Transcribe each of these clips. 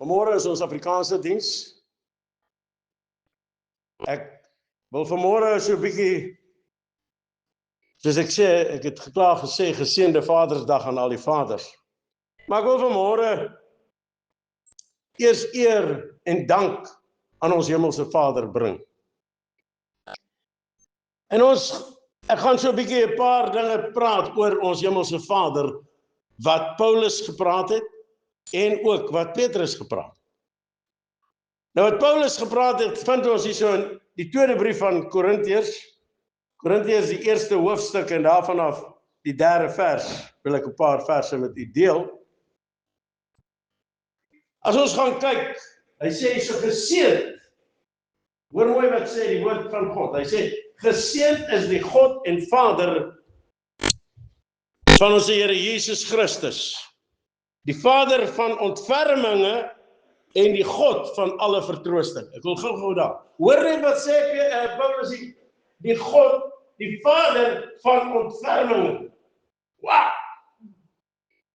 Vanmôre is ons Afrikaanse diens. Ek wil vanmôre so 'n bietjie, soos ek sê, ek het klaar gesê, geseënde Vadersdag aan al die vaders. Maar ek wil vanmôre eers eer en dank aan ons hemelse Vader bring. En ek gaan so 'n bietjie 'n paar dinge praat oor ons hemelse Vader, wat Paulus gepraat het, en ook wat Petrus gepraat het. Nou wat Paulus gepraat het, vind ons hier so in die tweede brief van Korintiërs. Korintiërs die eerste hoofstuk en daarvan af die derde vers, wil ek 'n paar verse met u deel. As ons gaan kyk, hy sê so geseënd, hoor mooi wat sê die woord van God, hy sê, geseënd is die God en Vader van ons Here Jesus Christus, die Vader van ontferminge en die God van alle vertroosting. Ek wil gou daar. Hoor net wat sê Paulus, die God, die Vader van ontferminge. Wow!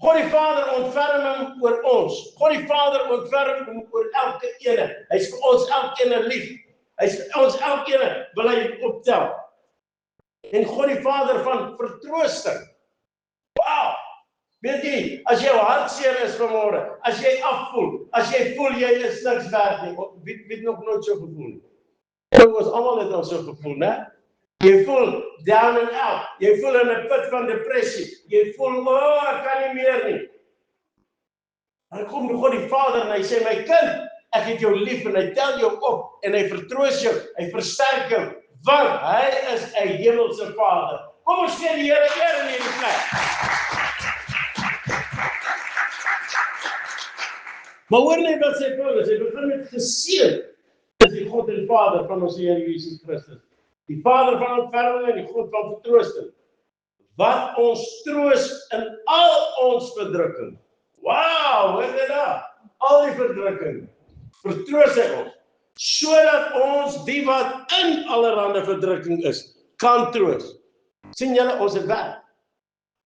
God die Vader ontferming oor ons. God die Vader ontferming oor elke ene. Hy is vir ons elkeen lief. Hy is vir ons elkeen wil hy optel. En God die Vader van vertroosting. Wow! Weet jy, as jou hartseer is vanmôre, as jy afvoel, as jy voel jy is niks werd nie, wie het nog nooit so gevoel nie? Ons almal het al so gevoel, né? Jy voel down and out, jy voel in 'n put van depressie, jy voel, ek kan nie meer nie. Dan kom God die Vader en hy sê, my kind, ek het jou lief en hy tel jou op en hy vertroos jou, hy versterk jou, want hy is 'n hemelse Vader. Kom ons gee die Here eer in hierdie plek. Maar hoor net wat sê Paulus, hy begin met geseënd is die God en Vader van ons Here Jesus Christus. Die Vader van ontferming en die God van vertroosting. Wat ons troos in al ons verdrukking. Wow, hoor dit daar? Al die verdrukking. Vertroos hy ons. Sodat ons die wat in allerhande verdrukking is, kan troos. Sien julle, ons het werk.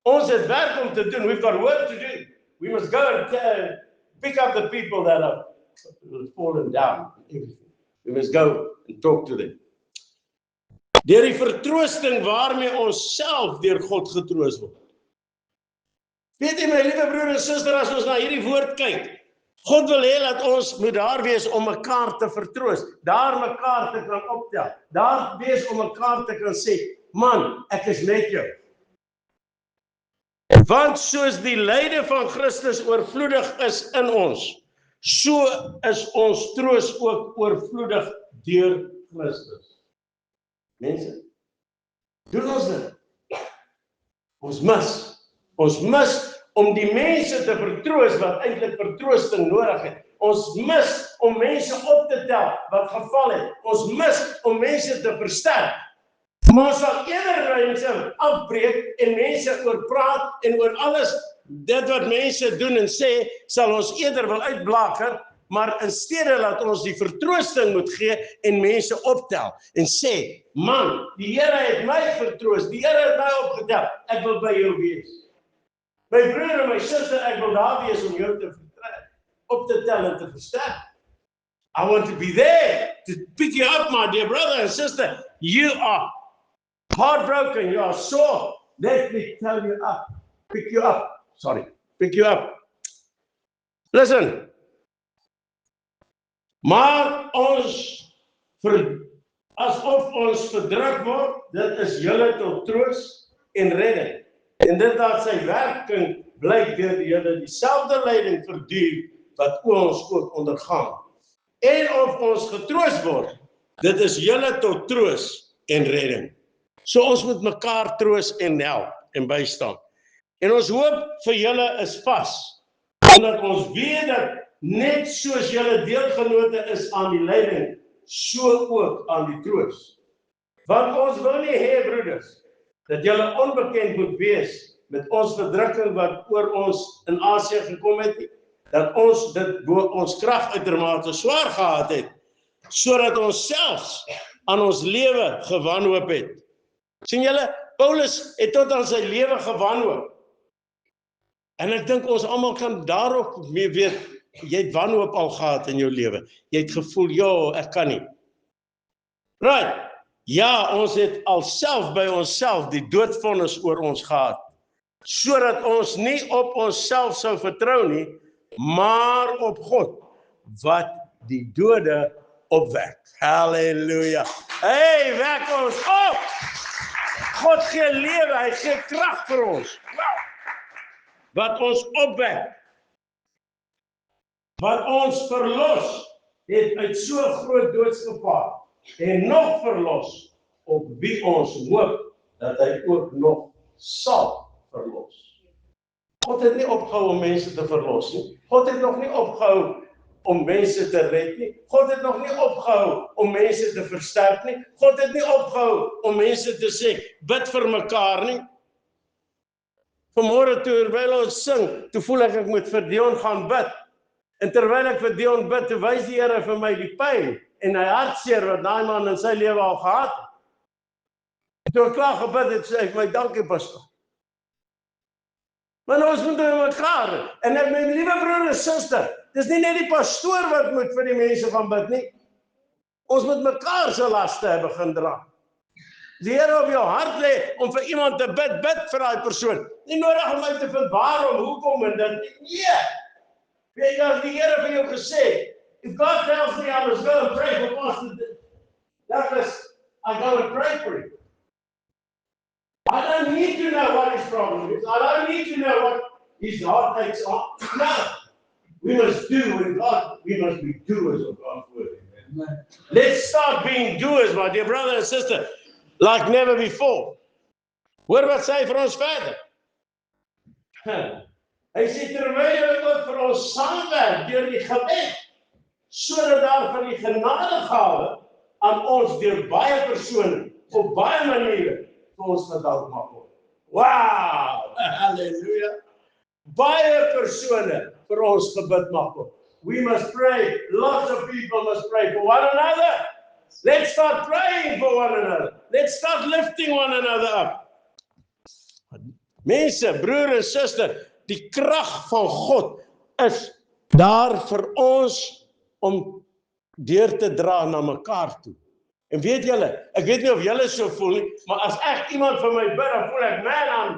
Ons het werk om te doen. We've got work to do. We must go and pick up the people that have fallen down. We must go and talk to them. Deur die vertroosting waarmee ons self deur God getroos word. Weet jy, my liewe broer en suster, as ons na hierdie woord kyk, God wil hê dat ons moet daar wees om mekaar te vertroos, daar mekaar te kan optel, daar wees om mekaar te kan sê, man, ek is met jou. Want soos die lyde van Christus oorvloedig is in ons, so is ons troos ook oorvloedig deur Christus. Mense, doen ons dit? Ons mis om die mense te vertroos wat eintlik vertroosting nodig het. Ons mis om mense op te tel wat geval het. Ons mis om mense te versterk. Maar ons sal eerder mense afbreek en mense oor praat en oor alles dit wat mense doen en sê, sal ons eerder wil uitblaker, maar in steede laat ons die vertroosting moet gee en mense optel en sê, man, die Here het my vertroos, die Here het my opgetel, ek wil by jou wees. My broer en my suster, ek wil daar wees om jou te op te tel en te versterk. I want to be there to pick you up, my dear brother and sister. You are heartbroken, you are sore. Let me tell you up, pick you up. Pick you up. Listen. Maar asof ons verdruk word, dit is julle tot troos en redding. En dit dat sy werking blyk deur die Here dieselfde lyding verduur wat ons ook ondergaan. En of ons getroos word, dit is julle tot troos en redding. So ons moet mekaar troos en help en bystaan. En ons hoop vir julle is vas, omdat ons weet dat net soos julle deelgenote is aan die lyding, so ook aan die troos. Want ons wil nie hê, broeders, dat julle onbekend moet wees met ons verdrukking wat oor ons in Asië gekom het, dat ons dit bo ons krag uitermate swaar gehad het, sodat ons selfs aan ons lewe gewanhoop het. Sien julle, Paulus het tot aan sy lewe gewanhoop. En ek dink ons almal kan daarop mee weet, jy het wanhoop al gehad in jou lewe. Jy het gevoel, ja, ek kan nie. Right. Ja, ons het alself by onsself die doodvonnis oor ons gehad, sodat ons nie op onsself sou vertrou nie, maar op God, wat die dode opwek. Halleluja. Hey, wek ons op! God gee lewe, hy gee krag vir ons. Wat ons opwek. Wat ons verlos het uit so groot doodsgevaar en nog verlos op wie ons hoop dat hy ook nog sal verlos. God het nie opgehou om mense te verlos nie. God het nog nie opgehou om mense te red nie. God het nog nie opgehou om mense te versterk nie. God het nie opgehou om mense te sê, bid vir mekaar nie. Vanmôre terwyl ons sing, toe voel ek moet vir Dion gaan bid. En terwyl ek vir Dion bid, toe wys die Here vir my die pyn en hy hartseer wat daai man in sy lewe al gehad het. Toe ek klaar gebid het, sê ek my dankie pastoor. Maar ons moet met mekaar, en my liewe broer en suster, dis nie net die pastoor wat moet vir die mense gaan bid nie. Ons moet mekaar se laste begin dra. Die Here op jou hart lê om vir iemand te bid, bid vir daai persoon. Nie nodig om uit te vind waarom, hoekom en dit nie. Nee. Weet jy, as die Here vir jou gesê, if God tells me I must go and pray for Pastor Douglas, I go and pray for him. I don't need to know what his problem is. I don't need to know what his heart takes on. No. We must do with God. We must be doers of God's word. Amen. Let's start being doers, my dear brother and sister, like never before. Hoor wat sê hy vir ons verder. Hy sê terwyl hy ook vir ons saamwerk deur die gebed, sodat daar van die genadegawe aan ons deur baie persone op baie maniere vir ons gedank mag word. Wow! Halleluja! Baie persone vir ons gebid mag word. We must pray. Lots of people must pray for one another. Let's start praying for one another. Let's start lifting one another up. Mense, broer en suster, die krag van God is daar vir ons om deur te dra na mekaar toe. En weet julle, ek weet nie of julle so voel nie, maar as ek iemand vir my bid, dan voel ek, man, I'm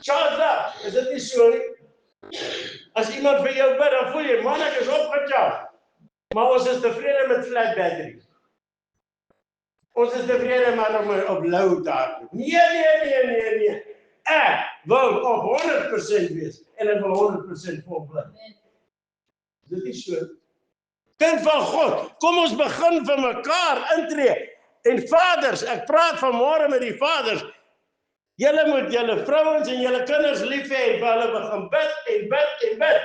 charged up. Is dit nie so nie? As iemand vir jou bid, dan voel jy, man, ek is opgecharged. Maar ons is tevrede met flat batteries. Ons is tevrede maar op low daar. Nee. Ek wil op 100% wees en ek wil 100% vol bly. Is dit nie so? Kind van God, kom ons begin vir mekaar intree. En vaders, ek praat vanmôre met die vaders. Julle moet julle vrouens en julle kinders lief hê en vir hulle begin bid.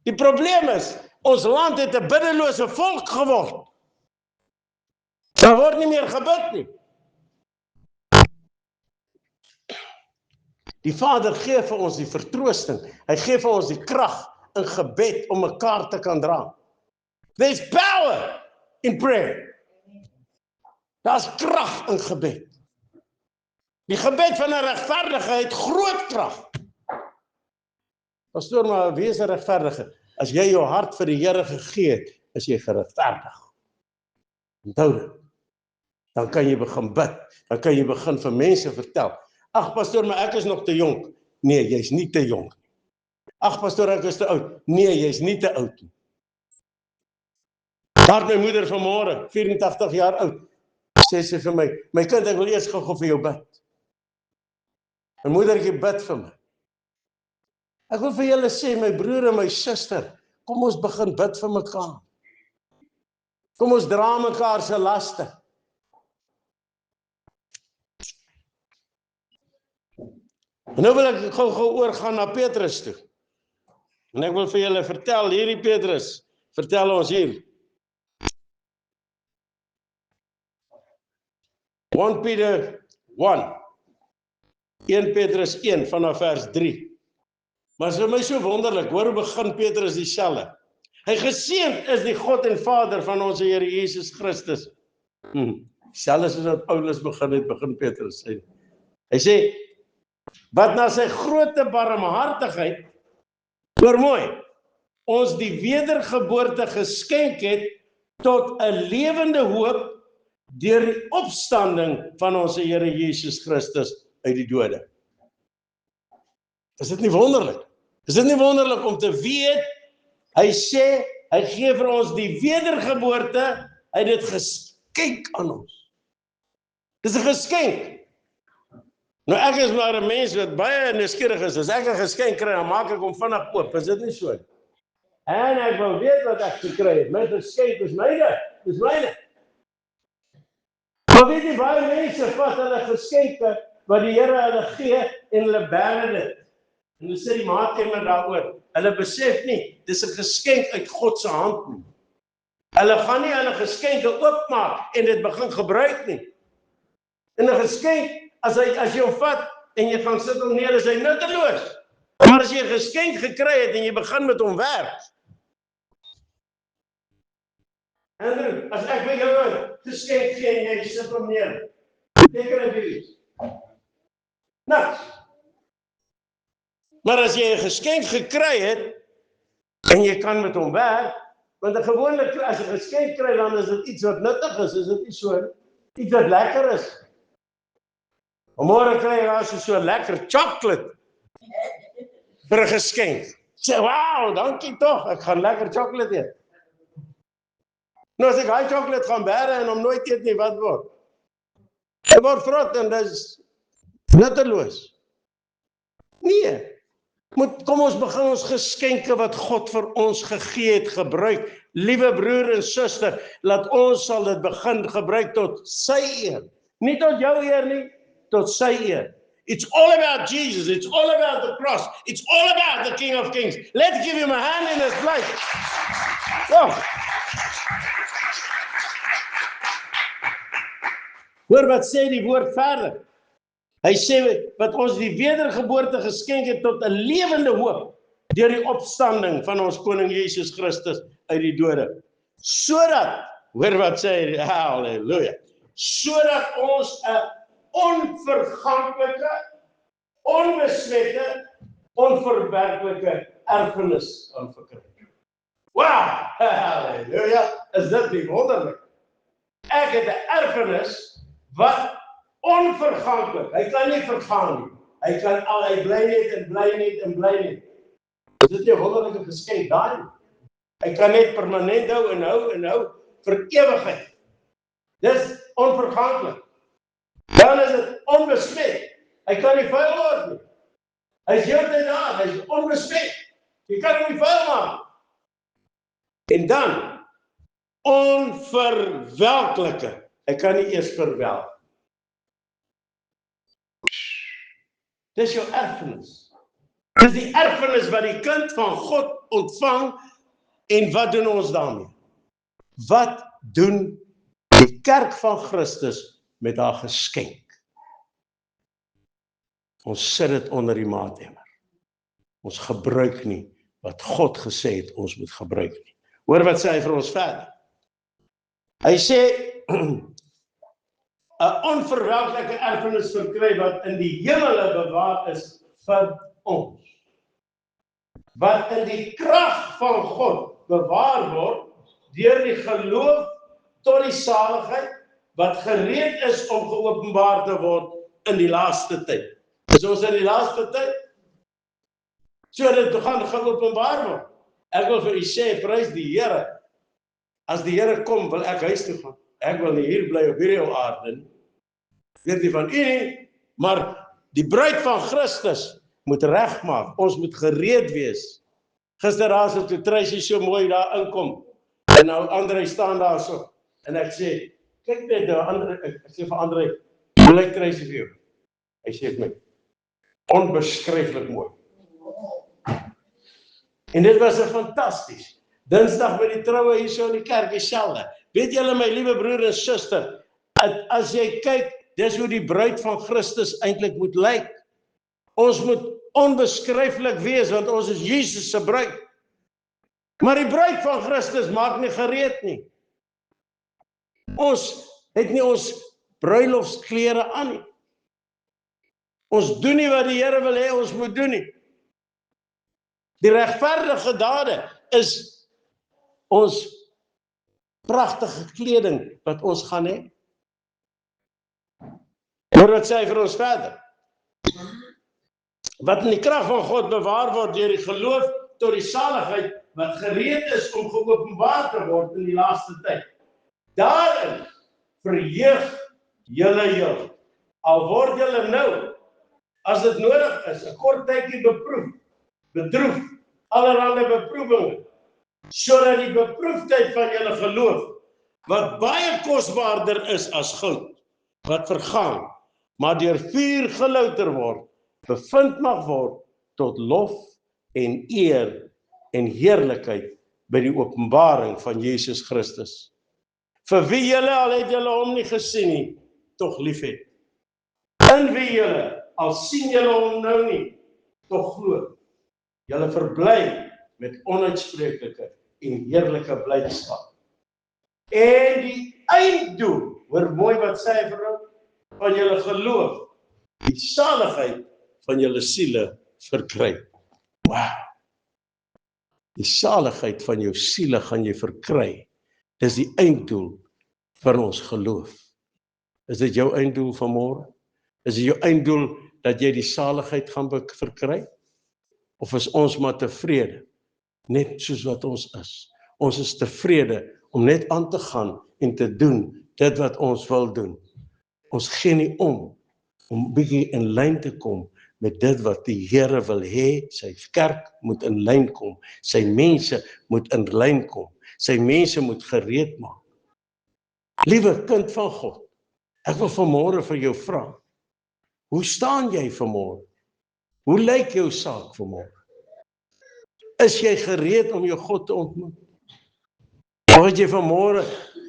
Die probleem is, ons land het 'n biddelose volk geword. Daar word nie meer gebid nie. Die Vader gee vir ons die vertroosting. Hy gee vir ons die krag in gebed om mekaar te kan dra. There's power in prayer. Daar's krag in gebed. Die gebed van 'n regverdige het groot krag. Pastoor, maar wees 'n regverdige. As jy jou hart vir die Here gegee het, is jy geregverdig. Onthou dit. Dan kan jy begin bid. Dan kan jy begin vir mense vertel. Ag pastoor, maar ek is nog te jonk. Nee, jy's nie te jonk. Ag pastoor, ek is te oud. Nee, jy's nie te oud nie. Daar my moeder vanmôre, 84 jaar oud, sê sy vir my kind, ek wil eers gou vir jou bid. My moedertjie bid vir my. Ek wil vir julle sê, my broer en my suster, kom ons begin bid vir mekaar. Kom ons dra mekaar se laste. En nou wil ek gou oorgaan na Petrus toe. En ek wil vir julle vertel, hierdie Petrus, vertel ons hier. 1 Peter 1, 1 Petrus 1 vanaf vers 3. Maar is vir my so wonderlik, hoor begin Petrus dieselfde. Hy geseënd is die God en Vader van ons Here Jesus Christus. Selfs as wat Paulus begin Petrus sê. Hy sê, wat na sy grote barmhartigheid, hoor mooi, ons die wedergeboorte geskenk het tot 'n lewende hoop deur die opstanding van ons Here Jesus Christus uit die dode. Is dit nie wonderlik? Is dit nie wonderlik om te weet, hy sê, hy gee vir ons die wedergeboorte, hy het dit geskenk aan ons. Dis 'n geskenk. Nou ek is maar 'n mens wat baie nuuskierig is, as ek 'n geskenk kry, dan maak ek hom vinnig oop, is dit nie so? En ek wil weet wat ek gekry het, my geskenk is myne, dis myne. Maar weet jy, baie mense vat hulle geskenke, wat die Here hulle gee, en hulle bære dit. En hulle sê die maatkenner daaroor, hulle besef nie, dis 'n geskenk uit God se hand nie. Hulle gaan nie hulle geskenke oopmaak, en dit begin gebruik nie. En 'n geskenk, as jy hom vat, en jy gaan sit hom neer, is hy nutteloos. Maar as jy 'n geskenk gekry het, en jy begin met hom werk, Andrew, as ek vir jou 'n geskenk gee, en jy sit hom neer, beteken dit iets? Niks. Maar as jy 'n geskenk gekry het, en jy kan met hom werk, want gewoonlik, as jy 'n geskenk kry, dan is dit iets wat nuttig is dit nie so, iets wat lekker is. Môre kry jy so lekker chocolate, vir 'n geskenk. Sê, wauw, dankie toch, ek gaan lekker chocolate eet. Nou as ek hy chocolate gaan bære, en hom nooit eet nie, wat word? Hy word vrot, en dit is nutteloos. Nee, kom ons begin ons geskenke wat God vir ons gegee het gebruik. Liewe broer en suster, laat ons sal dit begin gebruik tot sy eer. Nie tot jou eer nie, tot sy eer. It's all about Jesus, it's all about the cross, it's all about the King of Kings. Let's give him a hand in his life. Oh. Hoor wat sê die woord verder. Hy sê, wat ons die wedergeboorte geskenk het tot 'n lewende hoop, deur die opstanding van ons koning Jesus Christus uit die dode. Sodat, hoor wat sê hy, halleluja, sodat ons 'n onverganklike, onbesmette, onverwerklike erfenis kan verkry. Wow, halleluja, is dit nie wonderlik? Ek het 'n erfenis wat onverganklik, hy kan nie vergaan nie. Hy bly net en bly net en bly net. Is dit nie 'n wonderlike geskenk daar? Hy kan net permanent hou en hou en hou vir ewigheid. Dis onverganklik. Dan is dit onbesmet. Hy kan nie vuil word nie. Hy is heeltyd daar, hy is onbesmet. Jy kan hom nie vuil maak. En dan, onverwelklike. Hy kan nie eers verwelk. Dis jou erfenis. Dis die erfenis wat die kind van God ontvang, en wat doen ons daarmee? Wat doen die kerk van Christus met haar geskenk? Ons sit dit onder die maatemmer. Ons gebruik nie wat God gesê het ons moet gebruik nie. Hoor wat sê hy vir ons verder. Hy sê, 'n onverwelklike erfenis verkry wat in die hemele bewaar is vir ons. Wat in die krag van God bewaar word deur die geloof tot die saligheid wat gereed is om geopenbaar te word in die laaste tyd. Is ons in die laaste tyd? So dit gaan geopenbaar word. Ek wil vir u sê, prys die Here. As die Here kom, wil ek huis toe gaan. Ek wil nie hier bly op hierdie aarde nie. Weet nie van u nie, maar die bruid van Christus moet regmaak. Ons moet gereed wees. Gister daar so toe Tracy so mooi daar inkom. En nou André staan daar so. En ek sê, kyk net nou André, ek sê vir André, hoe lyk Tracy vir jou? Hy sê vir my, onbeskryflik mooi. En dit was 'n fantasties. Dinsdag by die troue hier so in die kerk dieselfde. Weet julle my liewe broer en suster, as jy kyk, dis hoe die bruid van Christus eintlik moet lyk. Ons moet onbeskryflik wees, want ons is Jesus se bruid. Maar die bruid van Christus maak nie gereed nie. Ons het nie ons bruilofsklere aan nie. Ons doen nie wat die Here wil hê ons moet doen nie. Die regverdige dade is ons pragtige kleding wat ons gaan hê. Hoor wat sê hy vir ons verder. Wat in die krag van God bewaar word deur die geloof tot die saligheid wat gereed is om geopenbaar te word in die laaste tyd. Daarin verheug julle heel. Al word julle nou, as dit nodig is, 'n kort tydjie bedroef, allerhande beproewinge, sodat die beproefdheid van julle geloof, wat baie kosbaarder is as goud, wat vergaan, maar deur vuur gelouter word, bevind mag word tot lof en eer en heerlikheid by die openbaring van Jesus Christus. Vir wie julle, al het julle hom nie gesien nie, tog lief het. In wie julle, al sien julle hom nou nie, tog glo. Julle verbly met onuitspreeklike en heerlike blydskap. En die einddoel, hoor mooi wat sê hy vir ons, van julle geloof, die saligheid van julle siele verkry. Wow. Die saligheid van jou siele gaan jy verkry. Dis die einddoel van ons geloof. Is dit jou einddoel vanmôre? Is dit jou einddoel dat jy die saligheid gaan verkry? Of is ons maar tevrede, net soos wat ons is? Ons is tevrede om net aan te gaan en te doen dit wat ons wil doen. Ons gee nie om bietjie in lyn te kom met dit wat die Here wil hê. Sy kerk moet in lyn kom. Sy mense moet in lyn kom. Sy mense moet gereed maak. Liewe kind van God, ek wil vanmôre vir jou vra, hoe staan jy vanmôre? Hoe lyk jou saak vanmôre? Is jy gereed om jou God te ontmoet? Of het jy vanmôre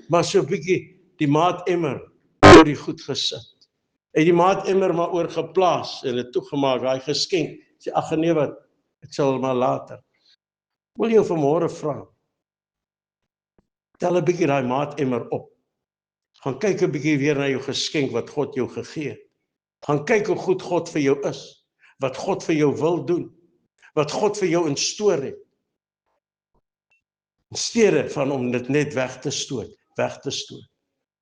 maar so 'n bietjie die maatemmer oor die goed gesit? Het die maatemmer maar oorgeplaas en dit toegemaak, daai geskenk. Sê, ag nee wat, ek sal maar later. Wil jou vanmôre vra, tel 'n bietjie daai maatemmer op. Gaan kyk 'n bietjie weer na jou geskenk wat God jou gegee het. Gaan kyk hoe goed God vir jou is, wat God vir jou wil doen, wat God vir jou instoor het. In steede van om dit net weg te stoot.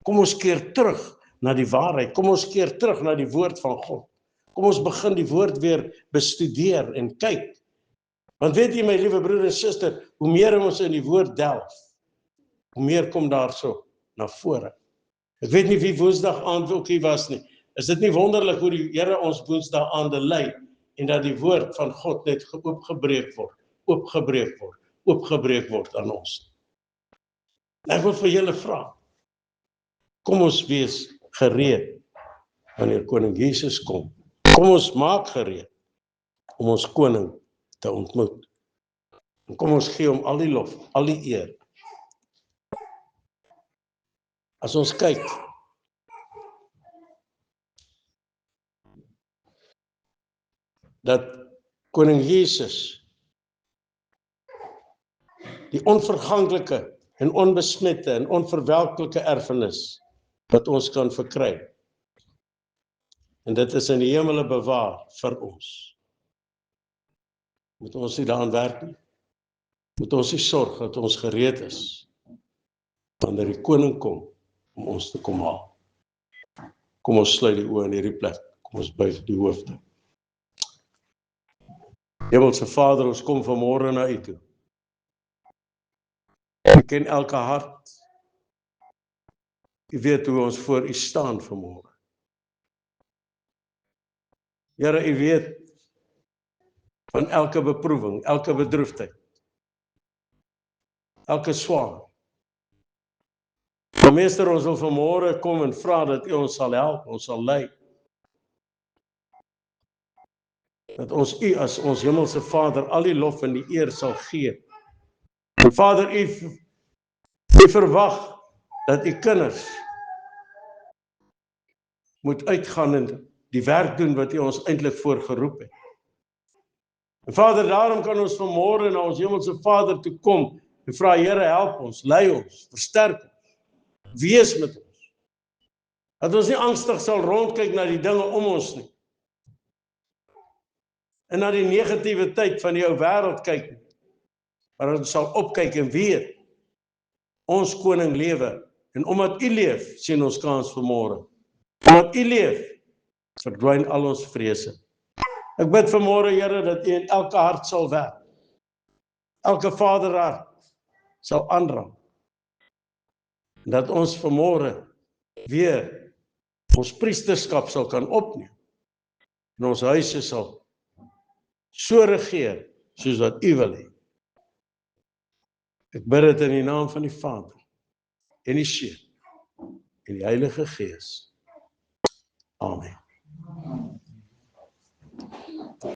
Kom ons keer terug na die waarheid. Kom ons keer terug na die woord van God. Kom ons begin die woord weer bestudeer en kyk. Want weet jy my liewe broer en suster, hoe meer ons in die woord delf, hoe meer kom daar so na vore. Ek weet nie wie Woensdag aand ook hier was nie. Is dit nie wonderlik hoe die Here ons Woensdag aande lei en dat die woord van God net oopgebreek word aan ons. Ek wil vir julle vra, kom ons wees gereed wanneer koning Jesus kom. Kom ons maak gereed om ons koning te ontmoet. En kom ons gee hom al die lof, al die eer. As ons kyk, dat koning Jesus die onverganklike en onbesmette en onverwelklike erfenis wat ons kan verkry. En dit is in die hemele bewaar vir ons. Moet ons nie daaraan werk nie? Moet ons nie sorg dat ons gereed is wanneer die koning kom om ons te kom haal? Kom ons sluit die oë in hierdie plek. Kom ons buig die hoofde. Hemelse Vader, ons kom vanmôre na U toe. U ken elke hart. U weet hoe ons voor U staan vanmôre. Here, U weet van elke beproewing, elke bedroefdheid, elke swaar. Maar Meester, ons wil vanmôre kom en vra dat U ons sal help, ons sal lei. Dat ons U as ons hemelse Vader al die lof en die eer sal gee. En Vader, U verwag dat U kinders moet uitgaan en die werk doen wat U ons eintlik voorgeroep het. En Vader, daarom kan ons vanmôre na ons hemelse Vader toe kom en vra, Here, help ons, lei ons, versterk ons, wees met ons. Dat ons nie angstig sal rondkyk na die dinge om ons nie, en na die negativiteit van die ou wêreld kyk nie, maar ons sal opkyk en weet, ons koning lewe, en omdat U leef, sien ons kans vir môre. Omdat U leef, verdwyn al ons vrese. Ek bid vanmôre, Here, dat U in elke hart sal werk, elke vaderhart sal aanraak, en dat ons vanmôre weer ons priesterskap sal kan opneem, en ons huise sal so regeer, soos wat U wil hê. Ek bid dit in die naam van die Vader, en die Seun, en die Heilige Gees. Amen.